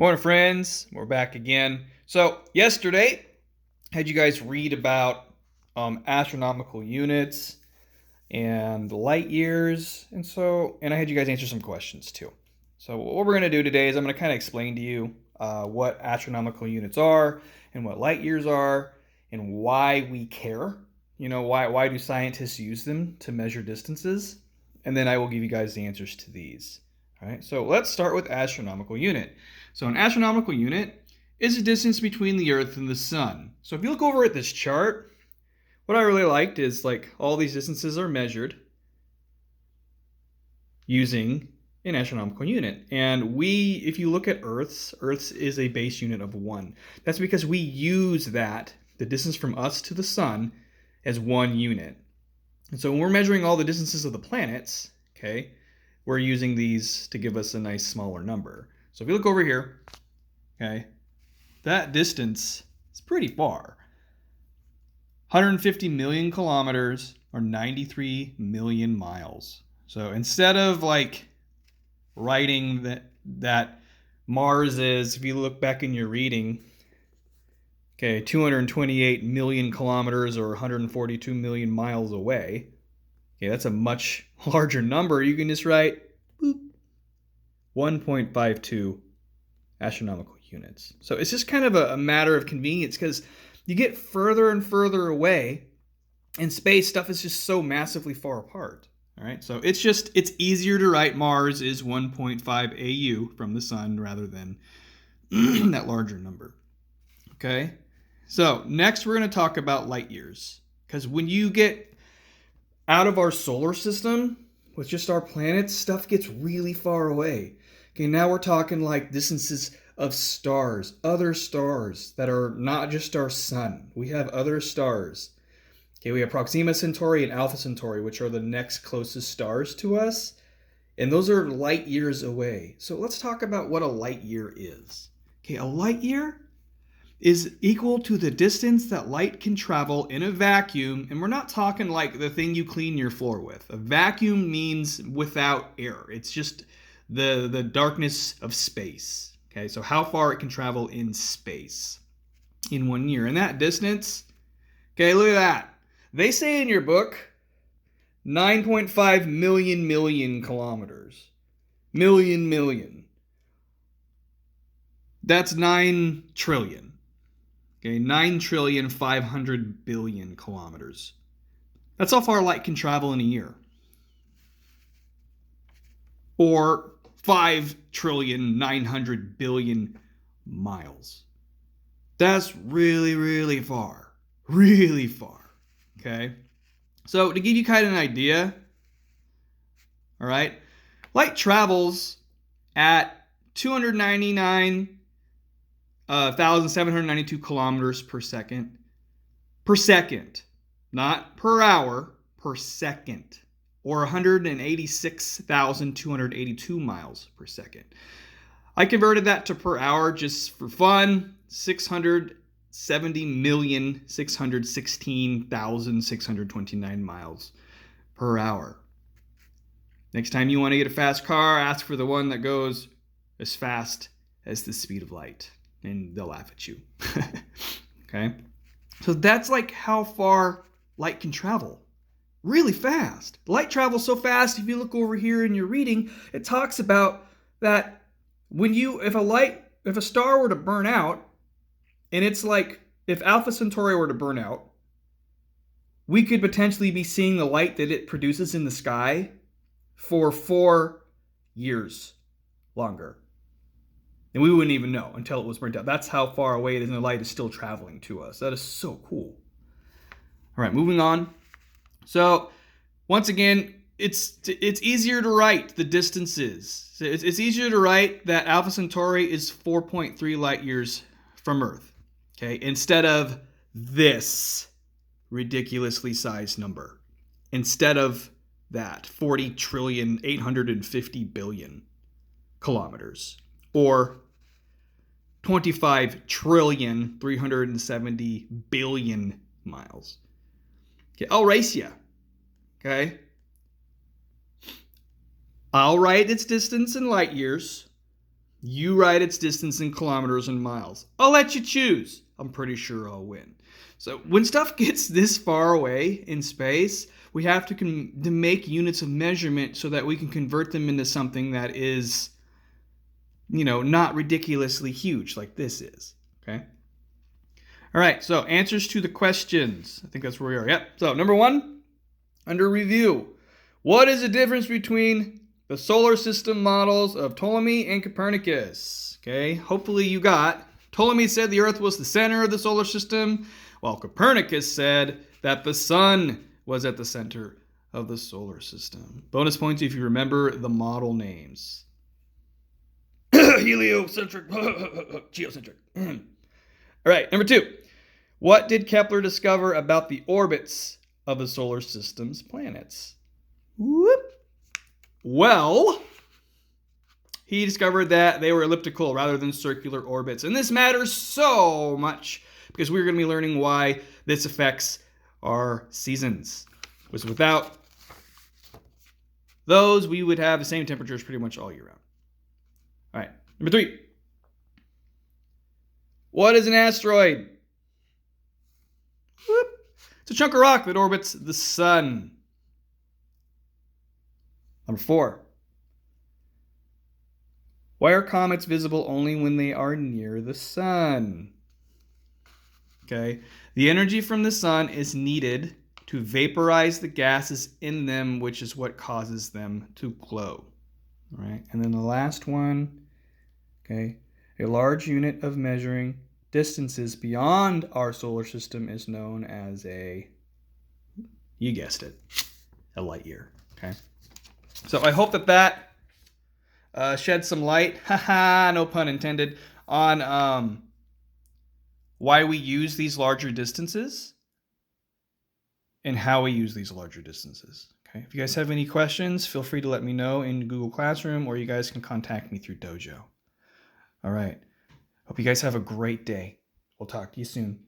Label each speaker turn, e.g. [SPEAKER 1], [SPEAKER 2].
[SPEAKER 1] Morning, friends. We're back again. So yesterday, I had you guys read about astronomical units and light years, and I had you guys answer some questions too. So what we're going to do today is I'm going to kind of explain to you what astronomical units are and what light years are and why we care. Why do scientists use them to measure distances? And then I will give you guys the answers to these. All right. So let's start with astronomical unit. So an astronomical unit is the distance between the Earth and the Sun. So if you look over at this chart, what I really liked is like all these distances are measured using an astronomical unit. And if you look at Earth's is a base unit of 1. That's because we use the distance from us to the Sun, as 1 unit. And so when we're measuring all the distances of the planets, okay, we're using these to give us a nice smaller number. So if you look over here, okay, that distance is pretty far. 150 million kilometers or 93 million miles. So instead of like writing that Mars is, if you look back in your reading, okay, 228 million kilometers or 142 million miles away. Okay, that's a much larger number. You can just write boop, 1.52 astronomical units. So it's just kind of a matter of convenience because you get further and further away in space, stuff is just so massively far apart. All right, so it's easier to write Mars is 1.5 AU from the sun rather than that larger number. Okay, so next we're going to talk about light years, because when you get out of our solar system with just our planets, stuff gets really far away. Okay, now we're talking like distances of stars, other stars that are not just our sun. We have other stars. Okay, we have Proxima Centauri and Alpha Centauri, which are the next closest stars to us. And those are light years away. So let's talk about what a light year is. Okay, a light year is equal to the distance that light can travel in a vacuum. And we're not talking like the thing you clean your floor with. A vacuum means without air. It's just the darkness of space. Okay, so how far it can travel in space in 1 year. And that distance, okay, look at that. They say in your book 9.5 million kilometers. Million. That's 9 trillion. Okay, 9,500,000,000,000 kilometers. That's how far light can travel in a year. Or 5,900,000,000,000 miles. That's really, really far. Really far. Okay? So to give you kind of an idea, all right, light travels at 299,792 kilometers per second. Per second. Not per hour, per second. Or 186,282 miles per second. I converted that to per hour just for fun. 670,616,629 miles per hour. Next time you want to get a fast car, ask for the one that goes as fast as the speed of light, and they'll laugh at you. Okay? So that's like how far light can travel. Really fast. Light travels so fast, if you look over here in your reading, it talks about that if a star were to burn out, and it's like if Alpha Centauri were to burn out, we could potentially be seeing the light that it produces in the sky for 4 years longer. And we wouldn't even know until it was burnt out. That's how far away it is, and the light is still traveling to us. That is so cool. All right, moving on. So once again, it's easier to write the distances. It's easier to write that Alpha Centauri is 4.3 light years from Earth, okay, instead of this ridiculously sized number. Instead of that 40,850,000,000,000 kilometers, or 25,370,000,000,000 miles. Okay, I'll race you. Okay? I'll write its distance in light years. You write its distance in kilometers and miles. I'll let you choose. I'm pretty sure I'll win. So when stuff gets this far away in space, we have to make units of measurement so that we can convert them into something that is, not ridiculously huge like this is. Okay? All right, so answers to the questions. I think that's where we are. Yep. So number 1, under review. What is the difference between the solar system models of Ptolemy and Copernicus? Okay, hopefully you got. Ptolemy said the Earth was the center of the solar system, while Copernicus said that the sun was at the center of the solar system. Bonus points if you remember the model names. Heliocentric, geocentric. All right, number 2. What did Kepler discover about the orbits of the solar system's planets? Whoop. Well, he discovered that they were elliptical rather than circular orbits. And this matters so much because we're going to be learning why this affects our seasons. Because without those, we would have the same temperatures pretty much all year round. All right, number 3. What is an asteroid? Whoop. It's a chunk of rock that orbits the sun. Number 4. Why are comets visible only when they are near the sun? Okay. The energy from the sun is needed to vaporize the gases in them, which is what causes them to glow. All right. And then the last one, okay, a large unit of measuring distances beyond our solar system is known as you guessed it, a light year. Okay. So I hope that shed some light, haha, no pun intended, on why we use these larger distances and how we use these larger distances. Okay. If you guys have any questions, feel free to let me know in Google Classroom, or you guys can contact me through Dojo. All right. Hope you guys have a great day. We'll talk to you soon.